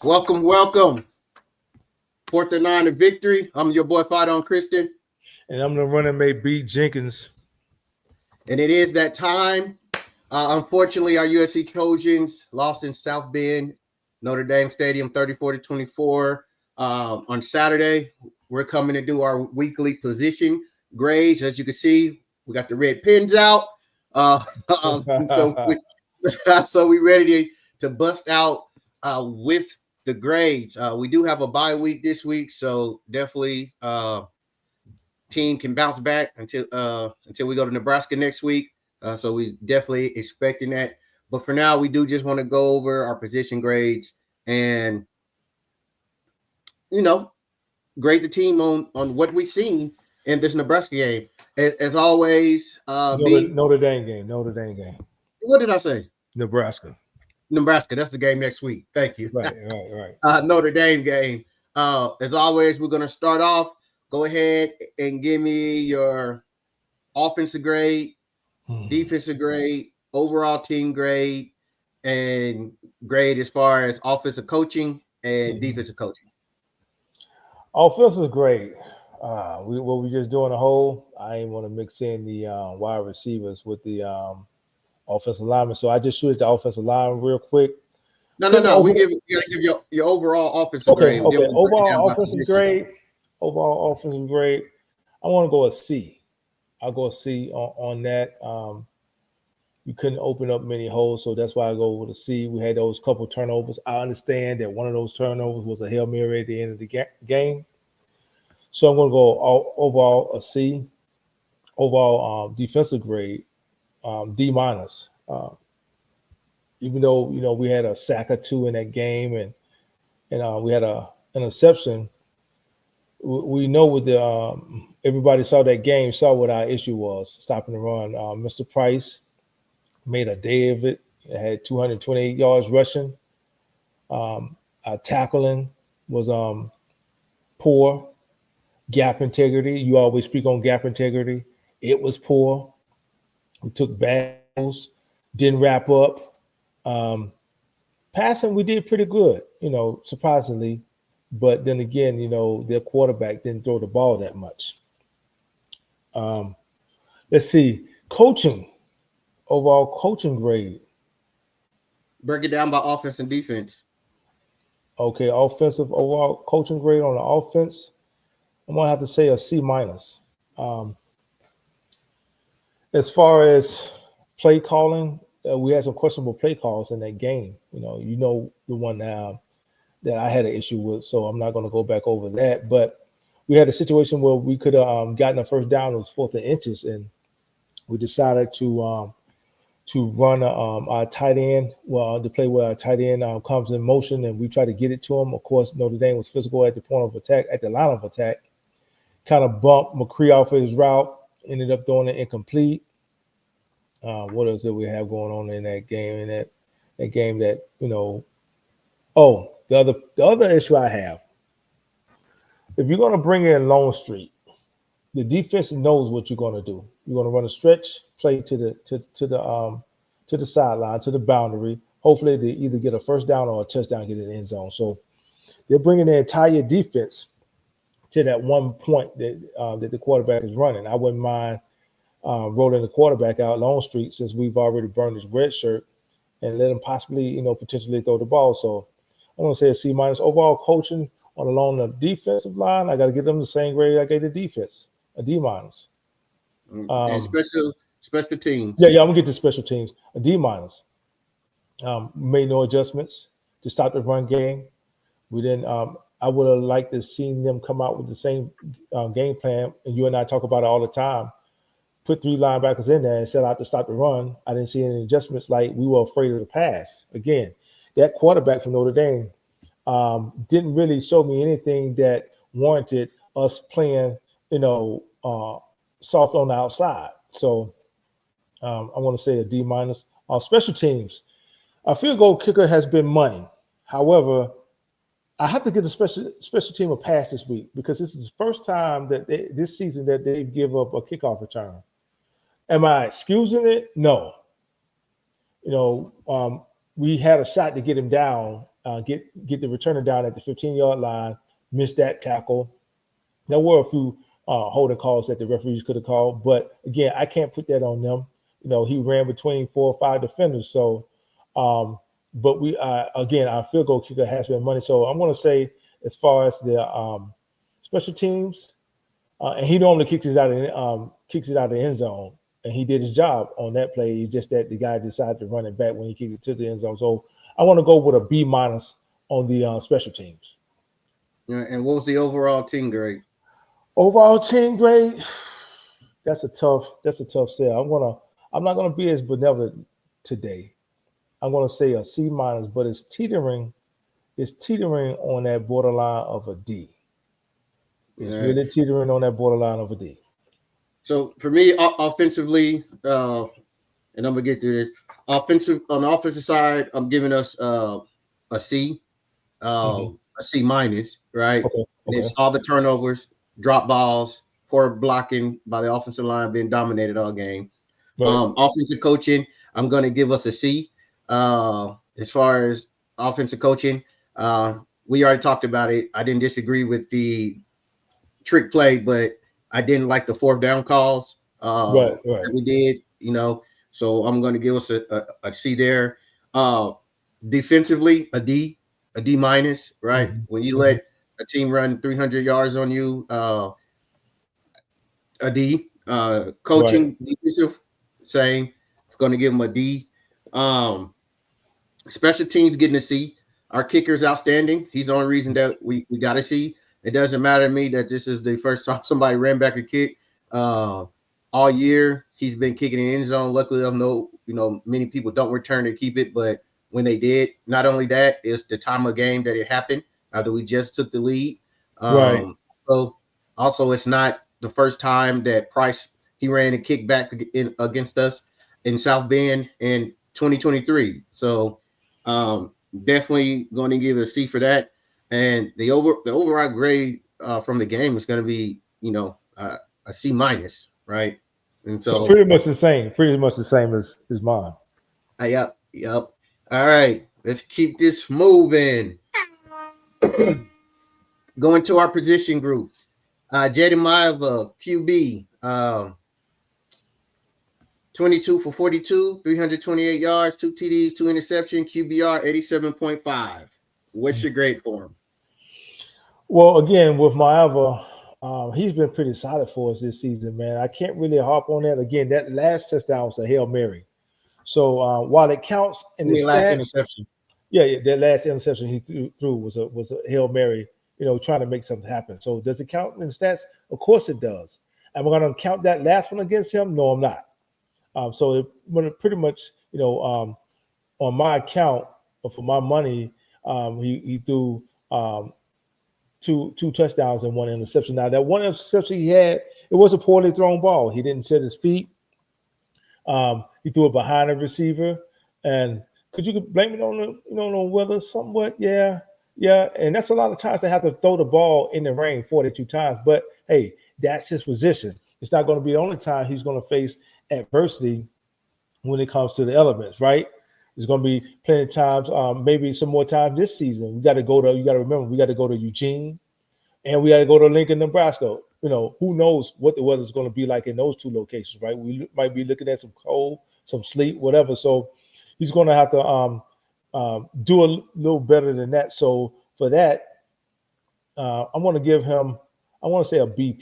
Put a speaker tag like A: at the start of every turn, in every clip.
A: Welcome, welcome. 4th and 9 in victory. I'm your boy Fadon Christian.
B: And I'm the running mate B Jenkins.
A: And it is that time. Unfortunately, our USC Trojans lost in South Bend, Notre Dame Stadium, 34-24. On Saturday, we're coming to do our weekly position grades. As you can see, we got the red pens out. So we ready to bust out with the grades. We do have a bye week this week, so definitely team can bounce back until we go to Nebraska next week. So we definitely expecting that. But for now, we do just want to go over our position grades and grade the team on what we've seen in this Nebraska game. As always,
B: Notre Dame game.
A: What did I say?
B: Nebraska.
A: That's the game next week. Thank you.
B: Right.
A: Notre Dame game. As always, we're going to start off. Go ahead and give me your offensive grade, defensive grade, overall team grade, and grade as far as offensive coaching and defensive coaching.
B: Offensive grade. What we just doing a whole. I ain't want to mix in the wide receivers with the offensive linemen, so I just shoot at the offensive line real quick.
A: No. You gotta give your overall offensive grade.
B: Okay. Overall offensive grade. I want to go a C. I'll go a C on that. You couldn't open up many holes, so that's why I go with a C. We had those couple turnovers. I understand that one of those turnovers was a Hail Mary at the end of the game. So I'm going to go overall a C. Overall defensive grade, D minus. Even though we had a sack or two in that game, and we had an interception. We know what everybody saw that game, saw what our issue was, stopping the run. Mr. Price made a day of it. It had 228 yards rushing. Our tackling was poor. Gap integrity. You always speak on gap integrity. It was poor. We took battles, didn't wrap up. Passing, we did pretty good, surprisingly. But then again, their quarterback didn't throw the ball that much. Let's see. Coaching. Overall coaching grade.
A: Break it down by offense and defense.
B: Okay, offensive overall coaching grade on the offense. I'm going to have to say a C minus. As far as play calling, we had some questionable play calls in that game. The one that I had an issue with, so I'm not going to go back over that. But we had a situation where we could have gotten a first down. It was 4th and inches, and we decided to run our tight end. Well, the play where our tight end comes in motion, and we try to get it to him. Of course, Notre Dame was physical at the point of attack, at the line of attack. Kind of bumped McCree off of his route. Ended up throwing it incomplete. What else did we have going on in that game? In that game that Oh, the other issue I have. If you're going to bring in Longstreet, the defense knows what you're going to do. You're going to run a stretch play to the sideline, to the boundary. Hopefully, they either get a first down or a touchdown, get in the end zone. So they're bringing the entire defense to that one point that the quarterback is running. I wouldn't mind rolling the quarterback out Longstreet, since we've already burned his red shirt, and let him possibly, potentially throw the ball. So I'm going to say a C minus. Overall coaching along the defensive line, I got to give them the same grade I gave the defense, a D minus.
A: And special teams.
B: Yeah, I'm going to get to special teams, a D minus. Made no adjustments to stop the run game. We didn't. I would have liked to seen them come out with the same game plan, and you and I talk about it all the time. Put 3 linebackers in there and set out to stop the run. I didn't see any adjustments, like we were afraid of the pass. Again, that quarterback from Notre Dame didn't really show me anything that warranted us playing, soft on the outside. So I want to say a D minus. Special teams. Our field goal kicker has been money. However, I have to give the special team a pass this week, because this is the first time that this season that they give up a kickoff return. Am I excusing it? No. We had a shot to get him down get the returner down at the 15-yard line, miss that tackle. There were a few holding calls that the referees could have called, but again, I can't put that on them. He ran between 4 or 5 defenders. So, but we again, our field goal kicker has been money. So I'm going to say, as far as the special teams, and he normally kicks it out of the end zone, and he did his job on that play. It's just that the guy decided to run it back when he kicked it to the end zone. So I want to go with a B- on the special teams.
A: Yeah, and what was the overall team grade?
B: Overall team grade, that's a tough sell. I'm not gonna be as benevolent today. I'm gonna say a C-, but it's teetering on that borderline of a D. It's really teetering on that borderline of a D.
A: So for me, offensively, and I'm gonna get through this. On the offensive side, I'm giving us a C, a C-, right?
B: Okay.
A: And it's all the turnovers, drop balls, poor blocking by the offensive line, being dominated all game. Right. Offensive coaching, I'm going to give us a C. As far as offensive coaching, we already talked about it. I didn't disagree with the trick play, but I didn't like the 4th down calls that we did, so I'm going to give us a C there. Defensively, a D, right? When you let a team run 300 yards on you, a D. Coaching, defensive, same. It's going to give them a D. Special teams getting a C. Our kicker's outstanding. He's the only reason that we got a C. It doesn't matter to me that this is the first time somebody ran back a kick all year. He's been kicking in the end zone. Luckily, I know many people don't return to keep it, but when they did, not only that, it's the time of game that it happened after we just took the lead. So also, it's not the first time that Price he ran a kick back against us in South Bend in 2023. So definitely going to give a C for that. And the overall grade from the game is going to be a C-, right? And so
B: pretty much the same as mine.
A: Yep. All right, let's keep this moving. Going to our position groups. Jaden Maeva, QB, 22 for 42, 328 yards, 2 TDs, 2 interceptions, QBR 87.5. What's your grade for him?
B: Well, again, with Maeva, he's been pretty solid for us this season, man. I can't really harp on that. Again, that last touchdown was a Hail Mary. So while it counts in the
A: last interception.
B: Yeah, that last interception he threw was a Hail Mary, trying to make something happen. So does it count in the stats? Of course it does. Am I going to count that last one against him? No, I'm not. So it pretty much, on my account, for my money, he threw two touchdowns and 1 interception. Now that 1 interception he had, it was a poorly thrown ball. He didn't set his feet. He threw it behind a receiver, and could you blame it on the weather somewhat? Yeah, and that's a lot of times they have to throw the ball in the rain 42 times. But hey, that's his position. It's not going to be the only time he's going to face adversity when it comes to the elements, right? There's going to be plenty of times, maybe some more times this season. You got to remember, we got to go to Eugene, and we got to go to Lincoln, Nebraska. Who knows what the weather's going to be like in those 2 locations, right? We might be looking at some cold, some sleet, whatever. So he's going to have to do a little better than that. So for that, I'm going to give him, I want to say a B+.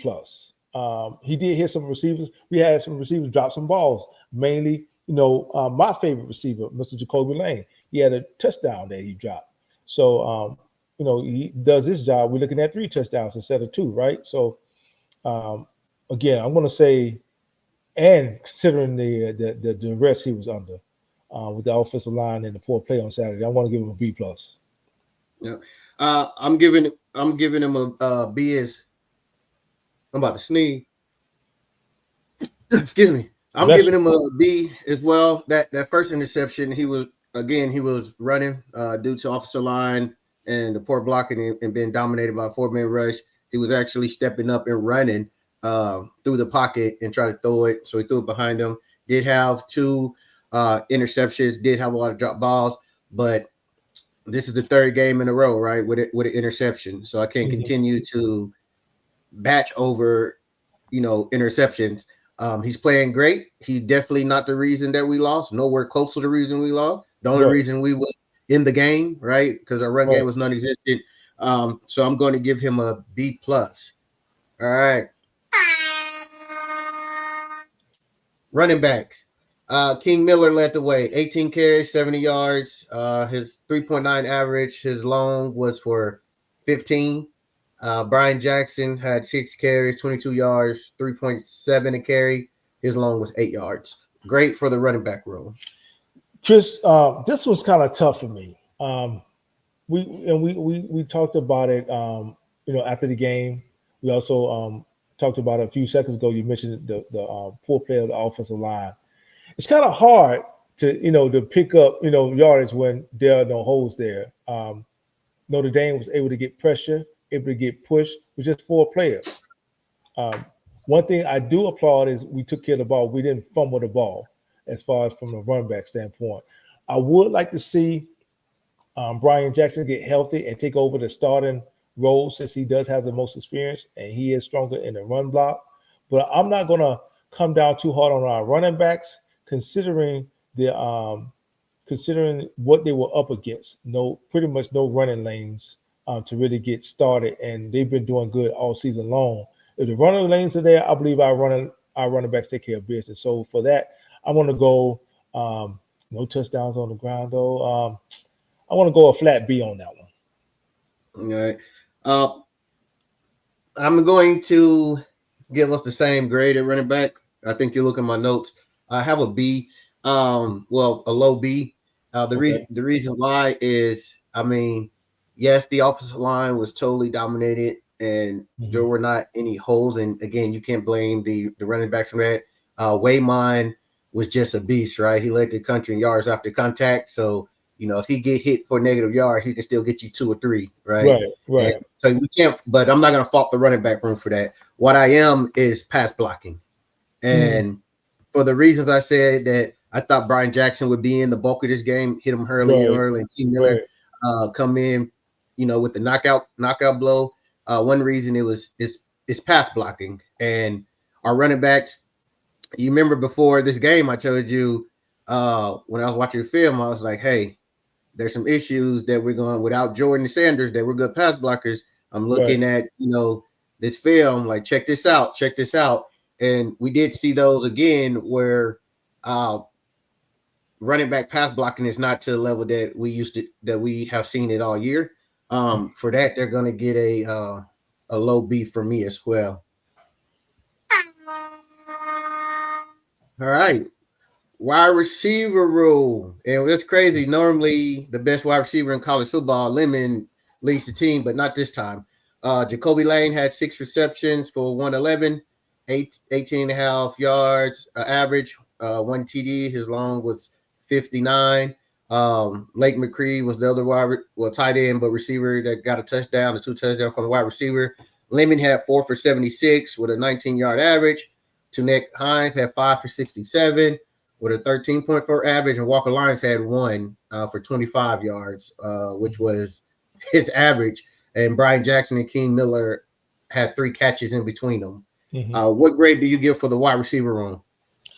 B: He did hit some receivers. We had some receivers drop some balls, mainly, my favorite receiver, Mr. Jacoby Lane. He had a touchdown that he dropped. So, he does his job. We're looking at 3 touchdowns instead of 2, right? So, again, I'm going to say, and considering the rest he was under with the offensive line and the poor play on Saturday, I want to give him a B+.
A: Yeah, I'm giving him a B. As I'm about to sneeze. Excuse me. I'm giving him a B as well. That first interception, he was running due to offensive line and the poor blocking and being dominated by a 4-man rush. He was actually stepping up and running through the pocket and try to throw it. So he threw it behind him. Did have 2 interceptions, did have a lot of drop balls, but this is the third game in a row, right? With an interception. So I can't continue to batch over, interceptions. He's playing great. He's definitely not the reason that we lost. Nowhere close to the reason we lost. The only reason we were in the game, right? Because our run game was non-existent. So I'm going to give him a B plus. All right. Running backs. King Miller led the way. 18 carries, 70 yards. His 3.9 average. His long was for 15. Brian Jackson had 6 carries, 22 yards, 3.7 a carry. His long was 8 yards. Great for the running back room.
B: Chris, this was kind of tough for me. We talked about it. After the game, we also talked about it a few seconds ago. You mentioned the poor play of the offensive line. It's kind of hard to pick up yardage when there are no holes there. Notre Dame was able to get pressure, able to get pushed with just 4 players. One thing I do applaud is we took care of the ball. We didn't fumble the ball as far as from a run back standpoint. I would like to see Brian Jackson get healthy and take over the starting role since he does have the most experience and he is stronger in the run block. But I'm not going to come down too hard on our running backs, considering what they were up against. Pretty much no running lanes to really get started, and they've been doing good all season long. If the running lanes are there, I believe our running backs take care of business. So for that, I want to go no touchdowns on the ground though. I want to go a flat B on that one.
A: All right. I'm going to give us the same grade at running back. I think you look at my notes. I have a B. A low B. The reason why is, yes, the offensive line was totally dominated, and there were not any holes. And again, you can't blame the running back from that. Waymon was just a beast, right? He led the country in yards after contact. So, if he get hit for negative yard, he can still get you 2 or 3, right?
B: Right.
A: And so we can't, but I'm not going to fault the running back room for that. What I am is pass blocking. And for the reasons I said, that I thought Brian Jackson would be in the bulk of this game, hit him early, and King Miller come in, with the knockout blow. One reason it's pass blocking. And our running backs, you remember before this game, I told you when I was watching the film, I was like, hey, there's some issues that we're going without Jordan and Sanders, that we're good pass blockers. I'm looking at, this film, like, check this out. And we did see those again where running back pass blocking is not to the level that we have seen it all year. For that, they're going to get a low B for me as well. All right. Wide receiver rule. And that's crazy. Normally, the best wide receiver in college football, Lemon, leads the team, but not this time. Jacoby Lane had 6 receptions for 111, 18.5 yards average, 1 TD. His long was 59. Lake McCree was the other tight end, but receiver that got a touchdown, the 2 touchdowns from the wide receiver. Lemon had 4 for 76 with a 19-yard average. Tunek Hines had 5 for 67 with a 13.4 average, and Walker Lyons had 1 for 25 yards, which was his average. And Brian Jackson and King Miller had 3 catches in between them. What grade do you give for the wide receiver room?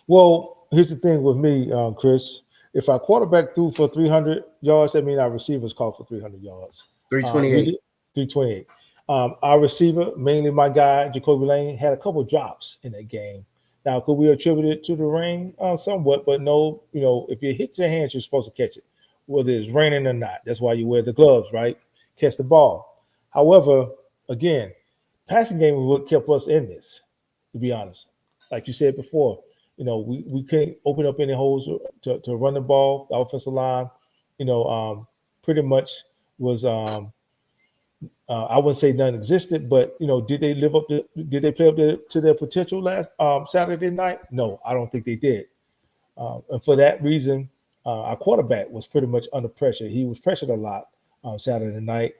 B: Well, here's the thing with me, Chris. If our quarterback threw for 300 yards, that means our receivers called for 300 yards.
A: 328.
B: 328. Our receiver, mainly my guy, Jacoby Lane, had a couple drops in that game. Now, could we attribute it to the rain? Somewhat, but no, if you hit your hands, you're supposed to catch it, whether it's raining or not. That's why you wear the gloves, right? Catch the ball. However, again, passing game is what kept us in this, to be honest. Like you said before, we couldn't open up any holes to run the ball. The offensive line, pretty much was I wouldn't say none existed, but did they play up to their potential last Saturday night? No, I don't think they did. And for that reason, our quarterback was pretty much under pressure. He was pressured a lot Saturday night.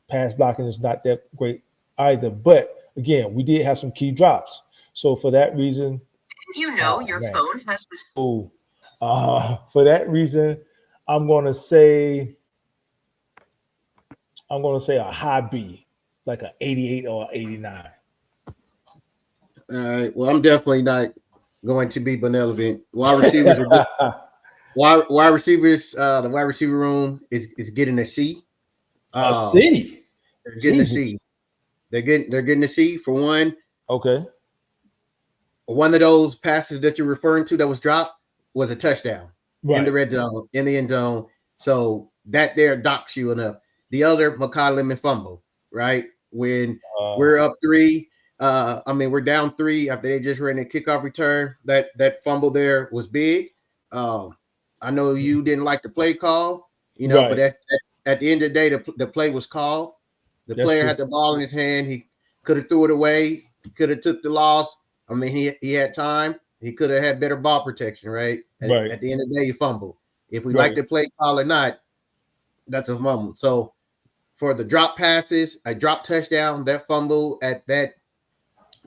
B: Pass blocking is not that great either. But again, we did have some key drops. So for that reason,
C: your phone has this.
B: For that reason, I'm going to say I'm going to say a high B, like a 88 or 89.
A: All right. Well, I'm definitely not going to be benevolent. Wide receivers are good. Wide receivers, the wide receiver room is getting a C.
B: A C.
A: They're getting a C. They're getting a C for one.
B: Okay.
A: One of those passes that you're referring to that was dropped was a touchdown in the red zone, in the end zone. So that there docks you enough. The other, Makai Lemon fumble, right? When we're up 3, we're down 3 after they just ran a kickoff return. That fumble there was big. I know you didn't like the play call, but at the end of the day, the play was called. The player had the ball in his hand. He could have threw it away. He could have took the loss. I mean, he had time. He could have had better ball protection, right? At the end of the day, you fumble. If we like the play call or not, that's a fumble. So for the drop passes, a drop touchdown, that fumble at that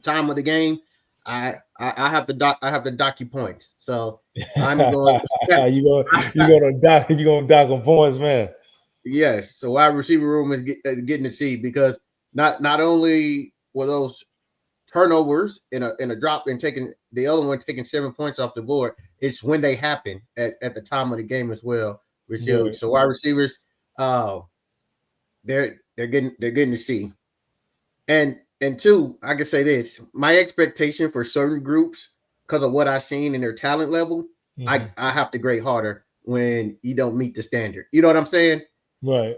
A: time of the game, I have to dock you points. So I'm going.
B: you gonna dock on points, man.
A: Yes. So wide receiver room is getting a C because not only were those turnovers in a drop and taking the other one taking 7 points off the board, it's when they happen at the time of the game as well. So wide receivers, they're getting to see. And two, I can say this: my expectation for certain groups, because of what I've seen in their talent level, I have to grade harder when you don't meet the standard. You know what I'm saying?
B: Right.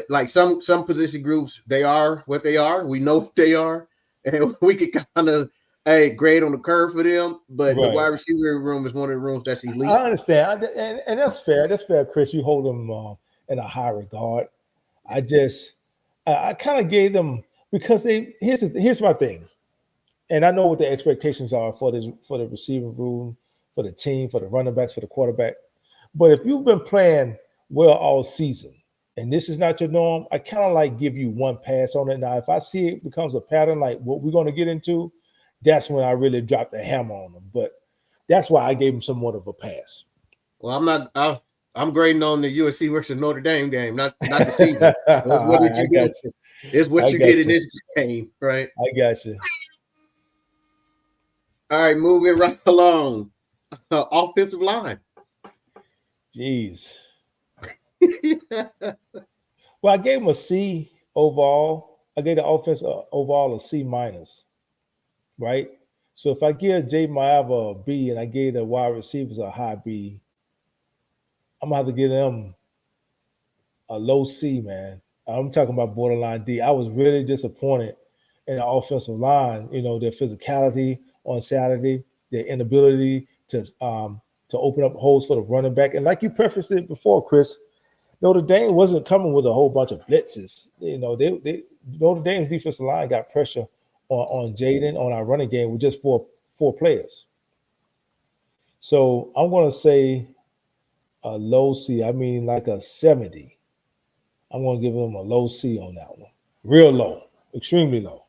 A: Like some position groups, they are what they are. We know what they are. And we could kind of grade on the curve for them, but the wide receiver room is one of the rooms that's elite.
B: I understand, and that's fair. That's fair, Chris. You hold them in a high regard. I kind of gave them because here's my thing, and I know what the expectations are for the receiving room, for the team, for the running backs, for the quarterback. But if you've been playing well all season, and this is not your norm, I kind of like give you one pass on it. Now, if I see it becomes a pattern like what we're going to get into, that's when I really drop the hammer on them. But that's why I gave him somewhat of a pass.
A: Well, I'm grading on the USC versus Notre Dame game, not the season. What did you get? It's what you get in this game, right?
B: I got you.
A: All right, moving right along. Offensive line.
B: Jeez. Well, I gave him a C overall. I gave the offense overall a C minus, right? So if I give Jay Maava a B and I gave the wide receivers a high B, I'm gonna have to give them a low C, man. I'm talking about borderline D. I was really disappointed in the offensive line. Their physicality on Saturday, their inability to open up holes for the running back, and like you prefaced it before, Chris. Notre Dame wasn't coming with a whole bunch of blitzes. Notre Dame's defensive line got pressure on Jaden on our running game with just four players. So I'm going to say a low C. I mean, like a 70. I'm going to give them a low C on that one. Real low, extremely low.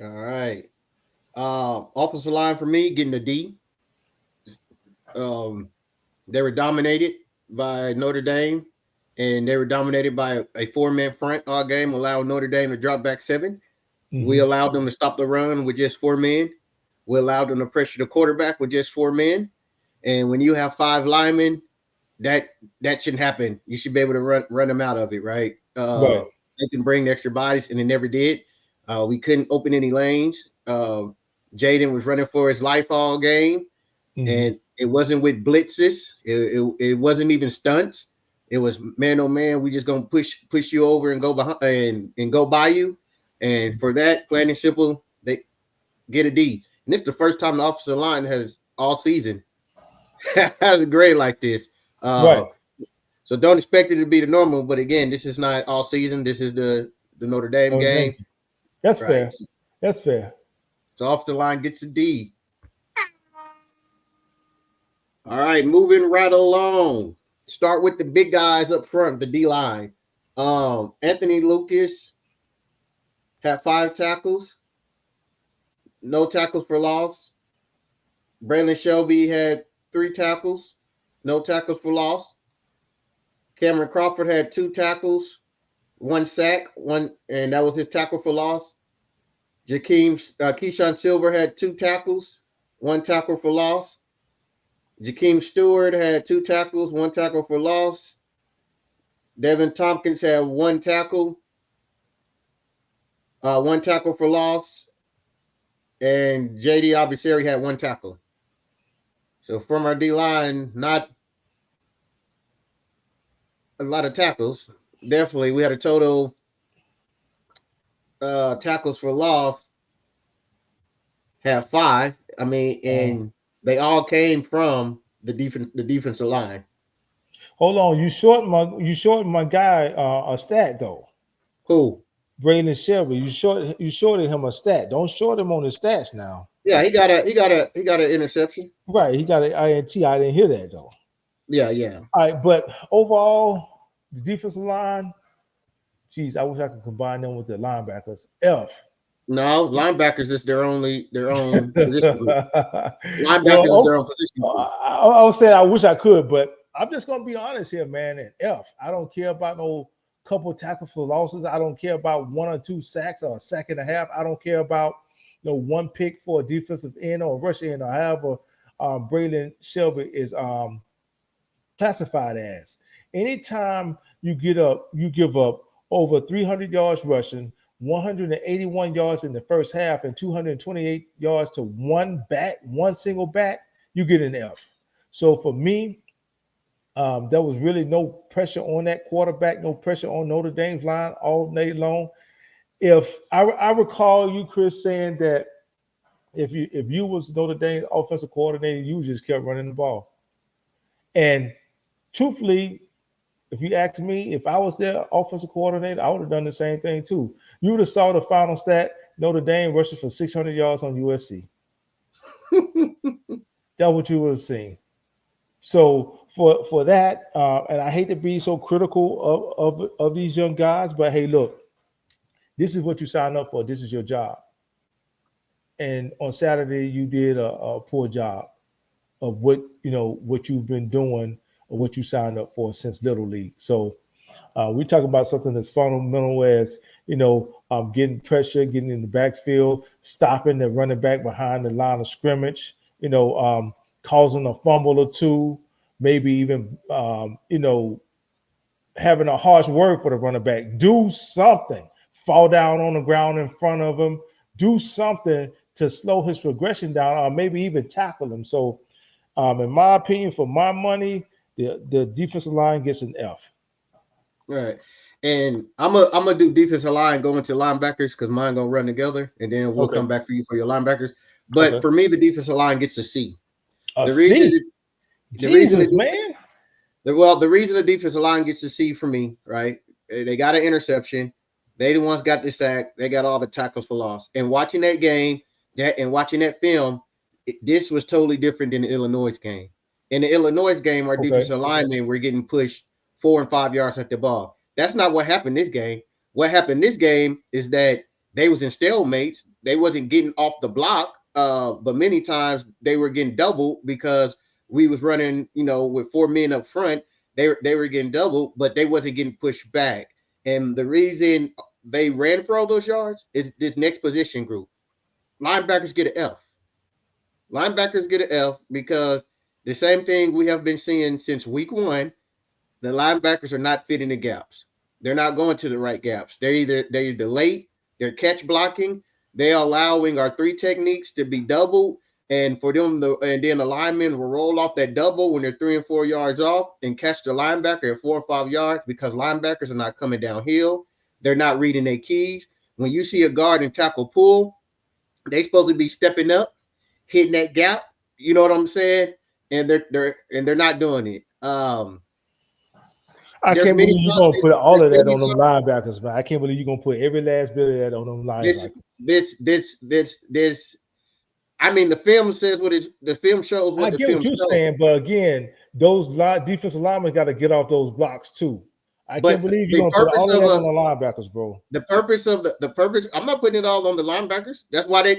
A: All right. Offensive line for me getting a D. They were dominated by Notre Dame, and they were dominated by a 4-man front all game, allowing Notre Dame to drop back 7. Mm-hmm. We allowed them to stop the run with just 4 men. We allowed them to pressure the quarterback with just 4 men. And when you have 5 linemen, that shouldn't happen. You should be able to run them out of it, right? They can bring extra bodies, and they never did. We couldn't open any lanes. Jaden was running for his life all game, and it wasn't with blitzes. It wasn't even stunts. It was man oh man. We just gonna push you over and go behind and go by you. And for that, plain and simple, they get a D. And this is the first time the offensive line has all season has a grade like this. So don't expect it to be the normal. But again, this is not all season. This is the Notre Dame game.
B: That's fair. That's fair.
A: So offensive line gets a D. All right, moving right along. Start with the big guys up front, the D line. Anthony Lucas had 5 tackles, no tackles for loss. Braylon Shelby had 3 tackles, no tackles for loss. Cameron Crawford had 2 tackles, 1 sack, and that was his tackle for loss. Keyshawn Silver had 2 tackles, 1 tackle for loss. Jakeem Stewart had 2 tackles, 1 tackle for loss. Devin Tompkins had 1 tackle, 1 tackle for loss. And JD Albiseri had 1 tackle. So from our D-line, not a lot of tackles. Definitely, we had a total tackles for loss, have 5. I mean, and they all came from the defensive line.
B: Hold on, you short my guy a stat though.
A: Who?
B: Braylon Shelby. You shorted him a stat. Don't short him on his stats now.
A: Yeah, he got an interception.
B: Right, he got an INT. I didn't hear that though.
A: Yeah.
B: All right, but overall, the defensive line, geez, I wish I could combine them with the linebackers. F.
A: No, linebackers is their own position group. Linebackers is their own position group.
B: I was saying I wish I could, but I'm just gonna be honest here, man. And F. I don't care about no couple tackles for losses. I don't care about 1 or 2 sacks or a sack and a half. I don't care about 1 pick for a defensive end or a rush end or however Braylon Shelby is classified as. Anytime you give up over 300 yards rushing, 181 yards in the first half, and 228 yards to one single back, you get an F. So for me, there was really no pressure on that quarterback, no pressure on Notre Dame's line all day long. If I recall you, Chris, saying that if you was Notre Dame's offensive coordinator, you just kept running the ball. And truthfully, if you ask me, if I was their offensive coordinator, I would have done the same thing too. You would have saw the final stat: Notre Dame rushing for 600 yards on USC. That's what you would have seen. So for that, and I hate to be so critical of these young guys, but hey, look, this is what you signed up for. This is your job. And on Saturday, you did a poor job of what you've been doing or what you signed up for since Little League. So we talk about something that's fundamental as getting pressure, getting in the backfield, stopping the running back behind the line of scrimmage, causing a fumble or 2, maybe even having a harsh word for the running back. Do something. Fall down on the ground in front of him. Do something to slow his progression down, or maybe even tackle him. So, in my opinion, for my money, the defensive line gets an F.
A: All right. And I'm gonna do defensive line, go into linebackers because mine gonna run together, and then we'll come back for you for your linebackers. But for me, the defensive line gets a C. The reason the reason the defensive line gets a C for me, right? They got an interception. They the ones got the sack. They got all the tackles for loss. And watching that game, watching that film, this was totally different than the Illinois game. In the Illinois game, our defensive linemen were getting pushed 4 and 5 yards at the ball. That's not what happened this game. What happened this game is that they was in stalemates. They wasn't getting off the block, but many times they were getting doubled because we was running, with 4 men up front. They were getting doubled, but they wasn't getting pushed back. And the reason they ran for all those yards is this next position group. Linebackers get an F. Linebackers get an F because the same thing we have been seeing since week 1. The linebackers are not fitting the gaps. They're not going to the right gaps. They're either late, they're catch blocking, they're allowing our 3 techniques to be doubled, and for them and then the linemen will roll off that double when they're 3 and 4 yards off and catch the linebacker at 4 or 5 yards because linebackers are not coming downhill. They're not reading their keys. When you see a guard and tackle pull, they supposed to be stepping up, hitting that gap. You know what I'm saying? And they're not doing it.
B: I can't believe you're gonna put all of that on them linebackers, man. I can't believe you're gonna put every last bit of that on them linebackers.
A: This. I mean, the film says the film shows what the film shows. I get what you're
B: saying, but again, those defensive linemen got to get off those blocks too. I can't believe you're gonna put all of that on the linebackers, bro.
A: The purpose of the purpose. I'm not putting it all on the linebackers. That's why they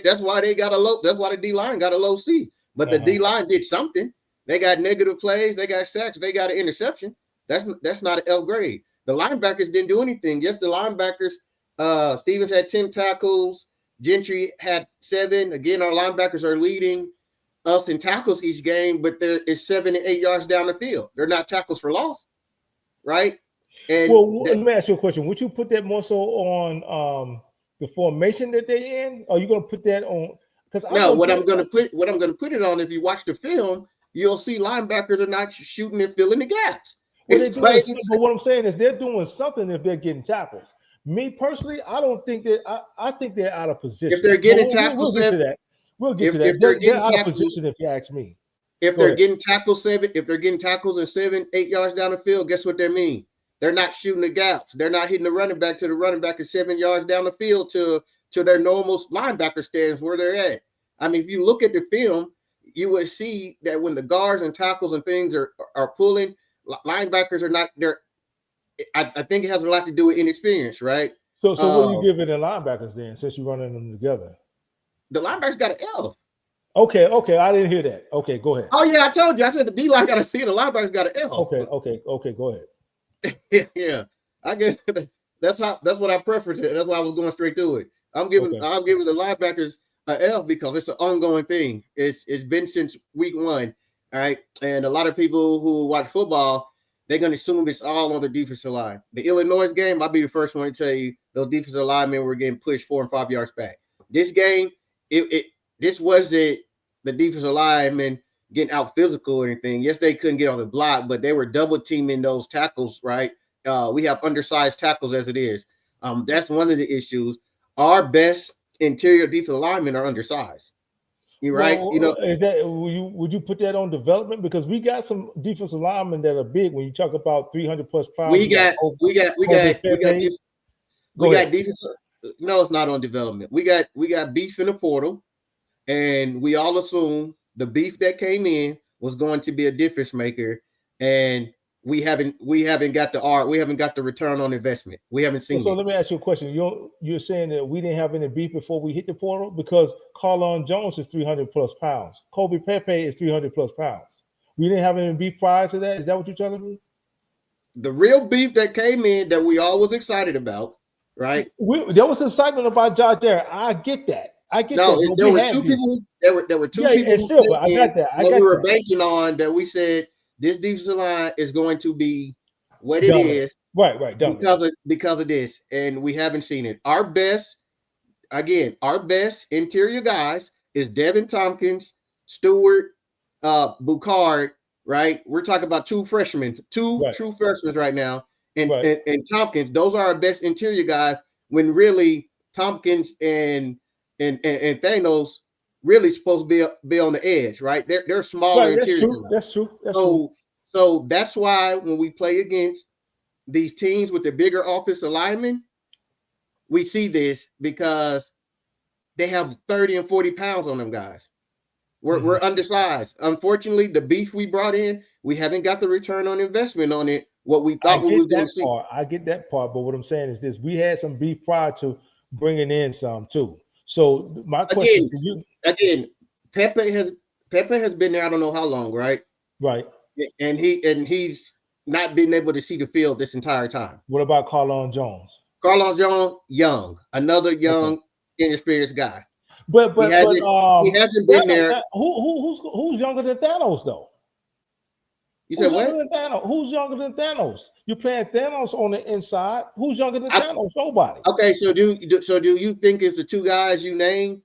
A: got a low. That's why the D line got a low C. But the D line did something. They got negative plays. They got sacks. They got an interception. That's not an F grade. The linebackers didn't do anything. Yes, the linebackers. Stevens had 10 tackles. Gentry had 7. Again, our linebackers are leading us in tackles each game, but there is 7 and 8 yards down the field. They're not tackles for loss, right? And
B: let me ask you a question. Would you put that more so on the formation that they're in? Or are you going to put that on? Because
A: what I'm going to put it on, if you watch the film, you'll see linebackers are not shooting and filling the gaps.
B: But what I'm saying is they're doing something if they're getting tackles. Me personally, I don't think that. I think they're out of position.
A: If they're getting tackles,
B: we'll get to that. We'll get to that. They're out of position, if you ask me.
A: If they're getting tackles and 7, 8 yards down the field, guess what they mean? They're not shooting the gaps. They're not hitting the running back to the running back is 7 yards down the field to their normal linebacker stands where they're at. I mean, if you look at the film, you would see that when the guards and tackles and things are pulling, linebackers are not there. I think it has a lot to do with inexperience, right?
B: So what are you giving the linebackers then, since you're running them together?
A: The linebackers got an F.
B: Okay, I didn't hear that. Okay, go ahead.
A: Oh yeah, I told you. I said the D line got a C, the linebackers got an F.
B: Okay, go ahead.
A: Yeah, I get that's what I preference it. That's why I was going straight to it. I'm giving the linebackers an F because it's an ongoing thing. It's been since week 1, all right. And a lot of people who watch football, they're going to assume it's all on the defensive line. The Illinois game, I'll be the first one to tell you those defensive linemen were getting pushed 4 and 5 yards back. This game, this wasn't the defensive linemen getting out physical or anything. Yes, they couldn't get off the block, but they were double teaming those tackles, right? We have undersized tackles as it is. That's one of the issues. Our best interior defensive linemen are undersized. You're right.
B: Is that would you put that on development? Because we got some defensive linemen that are big. When you talk about 300 plus pounds,
A: we got defensive. No, it's not on development. We got beef in the portal, and we all assume the beef that came in was going to be a difference maker, and we haven't got the return on investment. We haven't seen it.
B: So let me ask you a question. You're saying that we didn't have any beef before we hit the portal because Carlon Jones is 300 plus pounds. Kobe Pepe is 300 plus pounds. We didn't have any beef prior to that. Is that what you're telling me?
A: The real beef that came in that we all was excited about, right?
B: There was excitement about Josh Allen. I get that.
A: No, there were two people. There were two people.
B: I got that.
A: We were banking on that. We said this defensive line is going to be what it is,
B: right?
A: Because of this, and we haven't seen it. Our best interior guys is Devin Tompkins, Stewart, Bucard. Right, we're talking about two freshmen, true freshmen right now, and Tompkins. Those are our best interior guys. When really Tompkins and Thanos really supposed to be on the edge, right? They're smaller interior.
B: That's true.
A: So that's why when we play against these teams with the bigger offensive linemen, we see this because they have 30 and 40 pounds on them guys. We're undersized. Unfortunately, the beef we brought in, we haven't got the return on investment on it. What we thought we were going to see.
B: I get that part, but what I'm saying is this: we had some beef prior to bringing in some too. So my question to you
A: again, Pepe has been there. I don't know how long, right?
B: Right.
A: And he's not been able to see the field this entire time.
B: What about Carlon Jones?
A: Carlon Jones, another young, inexperienced guy.
B: But
A: he hasn't been there.
B: Who's younger than Thanos though?
A: You said what?
B: Who's younger than Thanos? You're playing Thanos on the inside. Who's younger than Thanos? Nobody.
A: Okay, so do you think if the two guys you named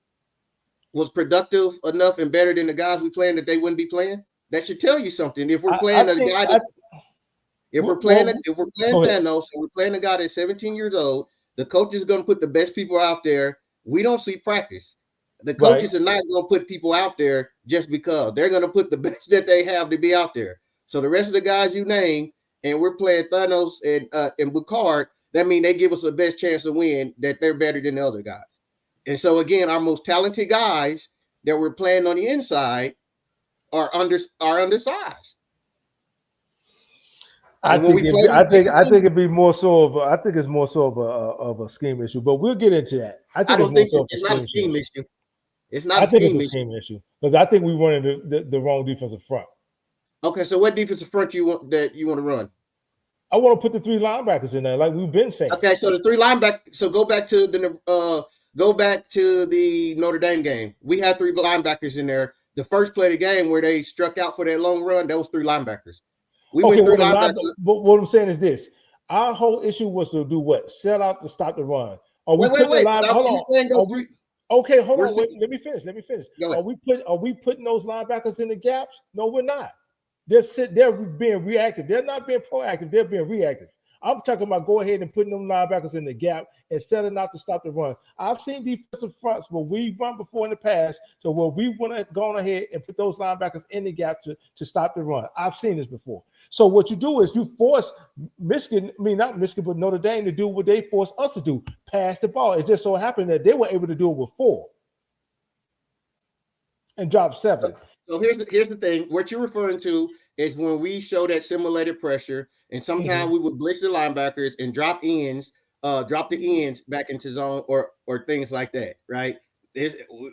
A: was productive enough and better than the guys we playing that they wouldn't be playing? That should tell you something. If we're playing Thanos and we're playing a guy that's 17 years old, the coach is going to put the best people out there. We don't see practice. The coaches are not going to put people out there just because. They're going to put the best that they have to be out there. So the rest of the guys you name, and we're playing Thanos and Bucard, that means they give us the best chance to win, that they're better than the other guys. And so again, our most talented guys that we're playing on the inside are undersized.
B: I think it'd be more so of it's more so of a scheme issue, but we'll get into that.
A: I don't think it's not a scheme issue. It's not.
B: I think it's a scheme issue because I think we running the wrong defensive front.
A: Okay, so what defensive front you want to run?
B: I want to put the 3 linebackers in there, like we've been saying.
A: Okay, so the 3 linebackers. So go back to the Notre Dame game. We had 3 linebackers in there. The first play of the game where they struck out for that long run, that was 3 linebackers. We went 3 linebackers.
B: But what I'm saying is this: our whole issue was to do what? Sell out to stop the run.
A: Wait.
B: Okay, hold on. Wait, let me finish. Are we putting those linebackers in the gaps? No, we're not. They're being reactive. They're not being proactive. They're being reactive. I'm talking about go ahead and putting them linebackers in the gap and setting out to stop the run. I've seen defensive fronts where we've run before in the past, so where we want to go ahead and put those linebackers in the gap to stop the run. I've seen this before. So what you do is you force Notre Dame to do what they forced us to do, pass the ball. It just so happened that they were able to do it with 4 and drop 7.
A: So here's the thing. What you're referring to is when we show that simulated pressure, and sometimes we would blitz the linebackers and drop the ends back into zone or things like that, right?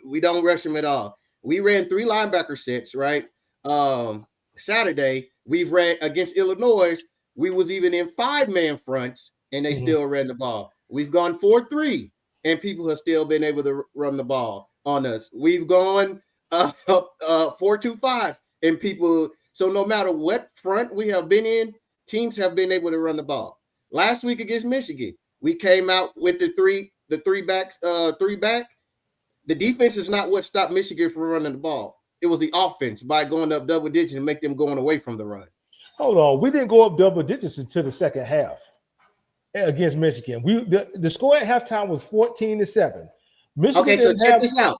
A: We don't rush them at all. We ran 3 linebacker sets, right? Saturday, we've ran against Illinois. We was even in 5-man fronts, and they still ran the ball. We've gone 4-3, and people have still been able to run the ball on us. We've gone 4-2-5, and people. So no matter what front we have been in, teams have been able to run the ball. Last week against Michigan, we came out with the three back. The defense is not what stopped Michigan from running the ball. It was the offense by going up double digits and make them going away from the run.
B: Hold on, we didn't go up double digits until the second half against Michigan. The score at halftime was 14-7. Michigan.
A: Okay, so check this out.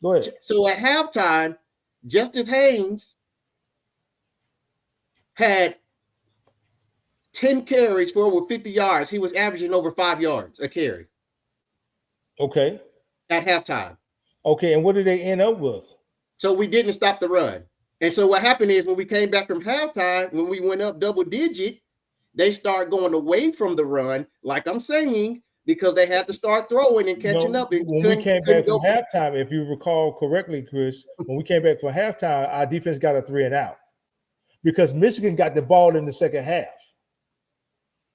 B: Go ahead.
A: So at halftime, Justice Haynes had 10 carries for over 50 yards. He was averaging over 5 yards a carry.
B: Okay.
A: At halftime.
B: Okay, and what did they end up with?
A: So we didn't stop the run. And so what happened is when we came back from halftime, when we went up double digit, they start going away from the run, like I'm saying, because they had to start throwing and catching up.
B: When we came back from halftime, if you recall correctly, Chris, when we came back from halftime, our defense got a 3-and-out because Michigan got the ball in the second half.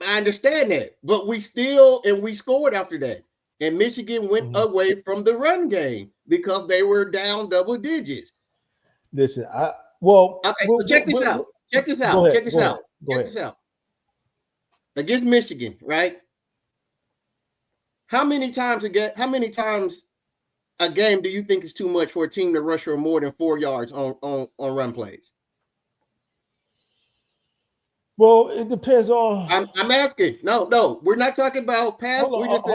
A: I understand that, but we scored after that. And Michigan went away from the run game because they were down double digits.
B: Listen,
A: check this out. Check this out. Against Michigan, right? How many times a game do you think is too much for a team to rush for more than 4 yards on run plays?
B: Well, it depends on.
A: I'm asking. No, we're not talking about pass. We're just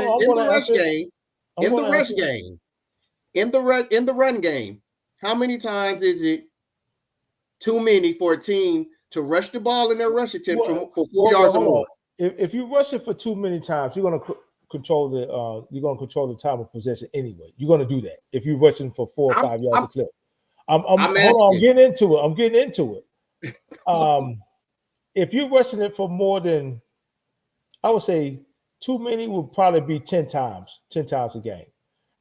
A: saying in the rush game. In the run game, how many times is it too many for a team to rush the ball in their rush attempt for 4 yards or more?
B: If you rush it for too many times, you're gonna control the time of possession anyway. You're gonna do that if you're rushing for 4 or 5 yards a clip. I'm getting into it. If you're rushing it for more than, I would say, too many would probably be 10 times a game,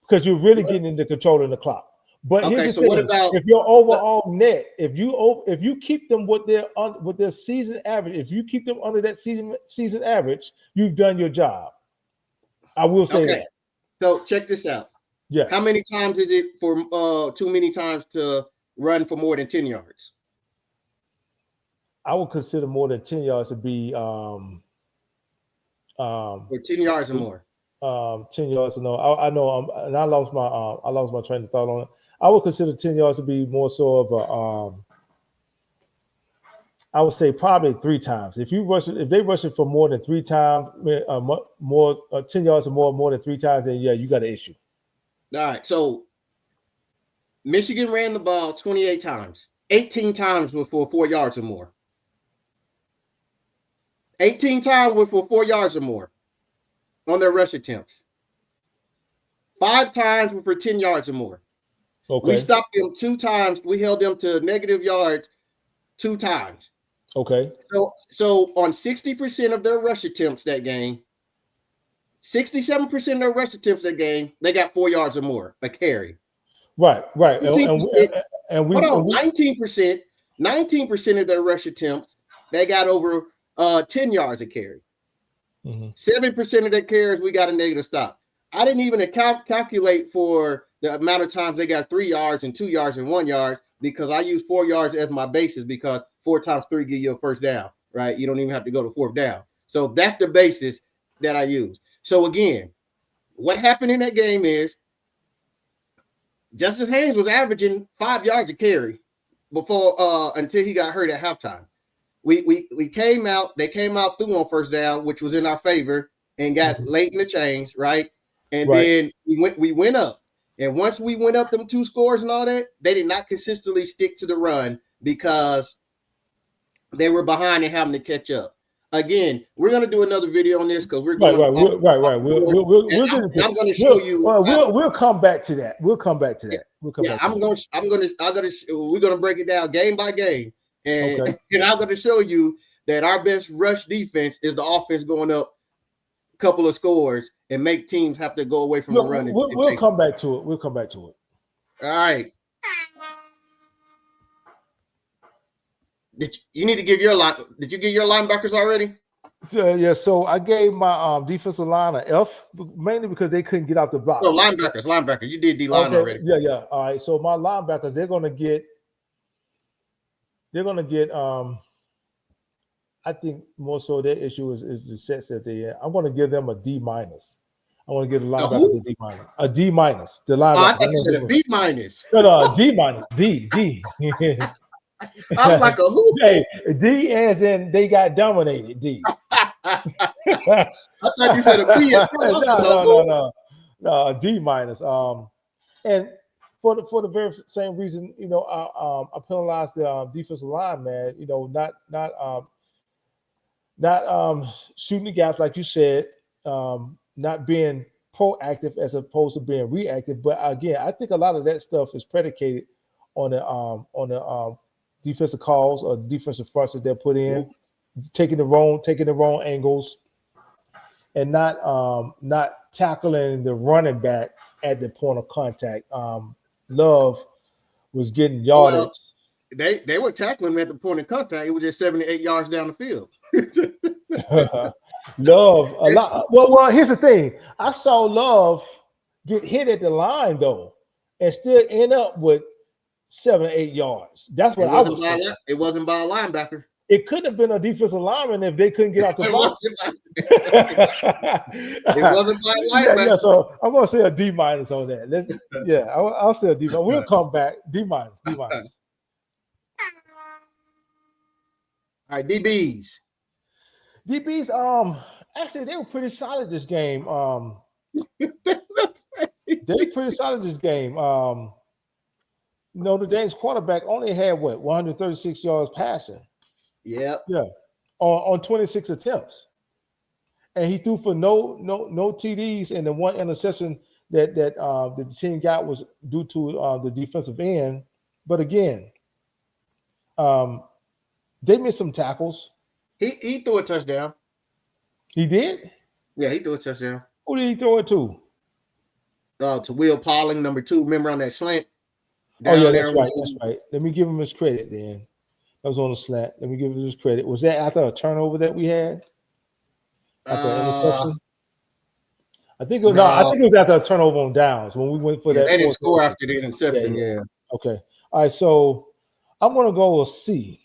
B: because you're really getting into controlling the clock. But here's the thing: what about if your overall net, if you keep them with their season average, if you keep them under that season average, you've done your job. I will say that.
A: So check this out.
B: Yeah.
A: How many times is it for too many times to run for more than 10 yards?
B: I would consider more than 10 yards to be
A: for 10 yards or more.
B: 10 yards or no. I know and I lost my train of thought on it. I would consider 10 yards to be more so of I would say probably 3 times. If they rush it for more than 3 times, 10 yards or more than 3 times, then yeah, you got an issue.
A: All right. So Michigan ran the ball 28 times. 18 times were for 4 yards or more. 18 times were for 4 yards or more on their rush attempts. 5 times were for 10 yards or more.
B: Okay.
A: We stopped them 2 times. We held them to negative yards 2 times.
B: Okay.
A: So on 60% of their rush attempts that game, 67% of their rush attempts that game, they got 4 yards or more a carry.
B: Right.
A: And we 19% of their rush attempts, they got over 10 yards a carry. 7%
B: Mm-hmm.
A: of their carries, we got a negative stop. I didn't even calculate for the amount of times they got 3 yards and 2 yards and 1 yard because I use 4 yards as my basis because 4 times 3 give you a first down, right? You don't even have to go to fourth down. So that's the basis that I use. So again, what happened in that game is Justice Haynes was averaging 5 yards a carry before until he got hurt at halftime. We came out, they came out through on first down, which was in our favor, and got late in the change, right? And then we went up. And once we went up them 2 scores and all that, they did not consistently stick to the run because they were behind and having to catch up. Again, we're going to do another video on this because we're going
B: right. I'm
A: going to show you.
B: We'll come back to that. We're going
A: to break it down game by game, and I'm going to show you that our best rush defense is the offense going up a couple of scores and make teams have to go away from the run.
B: We'll come back to it. We'll come back to it.
A: All right. Did you need to give your line? Did you get your linebackers already?
B: So I gave my defensive line an F, mainly because they couldn't get out the box.
A: So linebackers. You did D-line already.
B: Yeah. All right. So my linebackers, they're gonna get. I think more so their issue is the sets that they have. I'm gonna give them a D-. I want to give the linebackers a D-. A D-. The linebackers.
A: I thought you said a B-.
B: No, a D-. D.
A: I'm like a hoop.
B: Hey, D as in they got dominated. D.
A: I thought you said a B.
B: No, D-. And for the very same reason, I penalized the defensive line, man. Not shooting the gaps like you said, not being proactive as opposed to being reactive. But again, I think a lot of that stuff is predicated on the defensive calls or defensive fronts that they're put in, taking the wrong angles, and not tackling the running back at the point of contact. Love was getting yardage.
A: Well, they were tackling him at the point of contact. It was just 7 to 8 yards down the field.
B: Love a lot. Well, here's the thing. I saw Love get hit at the line though, and still end up with 7 or 8 yards. That's what I was saying.
A: It wasn't by a linebacker.
B: It couldn't have been a defensive lineman if they couldn't get out the box.
A: It wasn't by a linebacker.
B: Yeah, so I'm gonna say a D- on that. I'll say a D-. We'll come back. D-.
A: All right, DBs.
B: Actually, they were pretty solid this game. They were pretty solid this game. Notre Dame's quarterback only had 136 yards passing.
A: Yeah.
B: On 26 attempts, and he threw for no TDs, and the one interception that the team got was due to the defensive end. But again, they missed some tackles.
A: He threw a touchdown.
B: He did?
A: Yeah, he threw a touchdown.
B: Who did he throw it to?
A: To Will Pauling, number 2. Remember on that slant?
B: Oh, yeah, that's right. Let me give him his credit then. That was on the slant. Let me give him his credit. Was that after a turnover that we had? After an interception? I think it was after a turnover on downs when we went for that.
A: They didn't score after the interception. Yeah.
B: Okay. All right. So I'm going to go with C.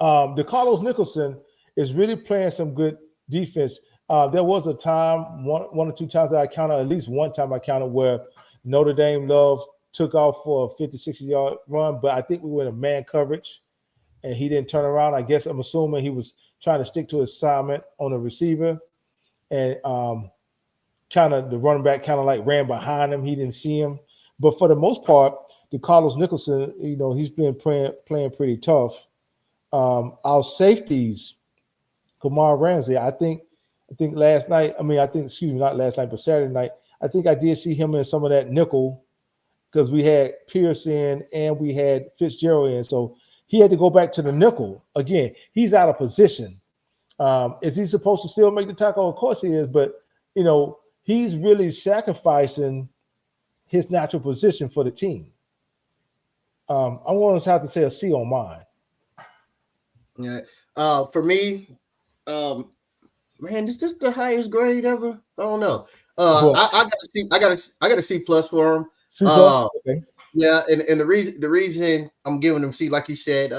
B: DeCarlos Nicholson is really playing some good defense. There was a time, one or two times that I counted, at least one time I counted where Notre Dame Love took off for a 50, 60-yard run, but I think we were in a man coverage and he didn't turn around. I guess I'm assuming he was trying to stick to his assignment on the receiver, and the running back kind of like ran behind him. He didn't see him. But for the most part, DeCarlos Nicholson, he's been playing pretty tough. Our safeties, Kamar Ramsey, I think last night, not last night, but Saturday night, I think I did see him in some of that nickel because we had Pierce in and we had Fitzgerald in. So he had to go back to the nickel. Again, he's out of position. Is he supposed to still make the tackle? Of course he is, but, he's really sacrificing his natural position for the team. I'm going to have to say a C on mine.
A: Yeah. For me, um, man, is this the highest grade ever? I don't know.
B: Well,
A: I got a C plus for him.
B: C plus. Okay.
A: Yeah, and the reason I'm giving them C, like you said,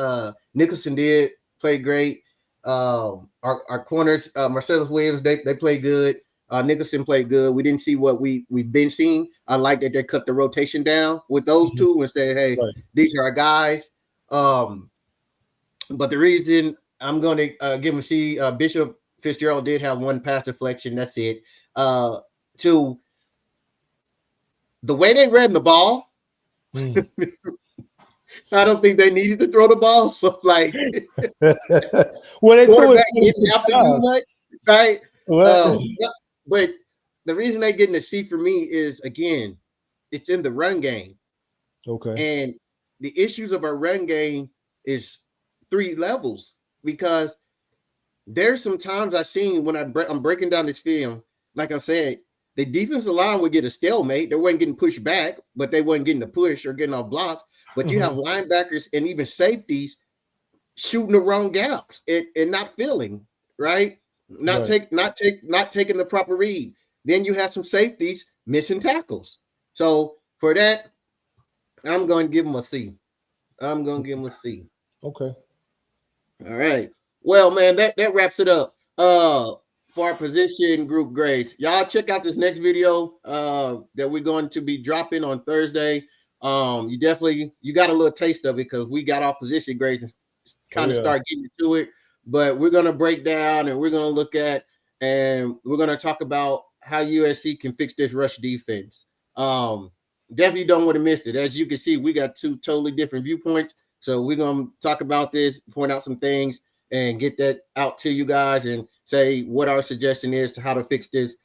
A: Nicholson did play great. Our corners, Marcellus Williams, they played good. Nicholson played good. We didn't see what we've been seeing. I like that they cut the rotation down with those two and said, hey,
B: Right.
A: these are our guys. But the reason I'm going to give him a C, Bishop Fitzgerald did have one pass deflection. That's it. To the way they ran the ball, I don't think they needed to throw the ball. So, like,
B: well, they threw it
A: didn't have to do much, right?
B: Well,
A: But the reason they getting a C for me is, again, it's in the run game.
B: Okay.
A: And the issues of our run game is 3 levels, because there's some times I've seen when I'm breaking down this film, like I'm saying, the defensive line would get a stalemate. They weren't getting pushed back, but they weren't getting the push or getting off blocks. But you have linebackers and even safeties shooting the wrong gaps and not filling, right? Not taking the proper read. Then you have some safeties missing tackles. So for that, I'm going to give them a C.
B: Okay.
A: All right. Well, man, that wraps it up. For our position group grades. Y'all check out this next video that we're going to be dropping on Thursday. You got a little taste of it because we got our position grades and kind of start getting into it. But we're gonna break down and we're gonna look at and we're gonna talk about how USC can fix this rush defense. Definitely don't want to miss it. As you can see, we got 2 totally different viewpoints. So we're gonna talk about this, point out some things, and get that out to you guys and say what our suggestion is to how to fix this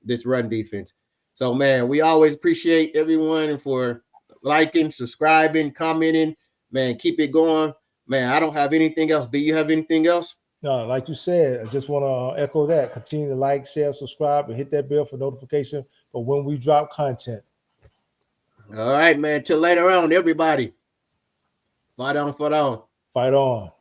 A: this run defense. So, man, we always appreciate everyone for liking, subscribing, commenting. Man, keep it going. Man, I don't have anything else. Do you have anything else?
B: No, like you said, I just want to echo that. Continue to like, share, subscribe, and hit that bell for notification for when we drop content.
A: All right, man. Till later on, everybody. Fight on, fight on.
B: Fight on.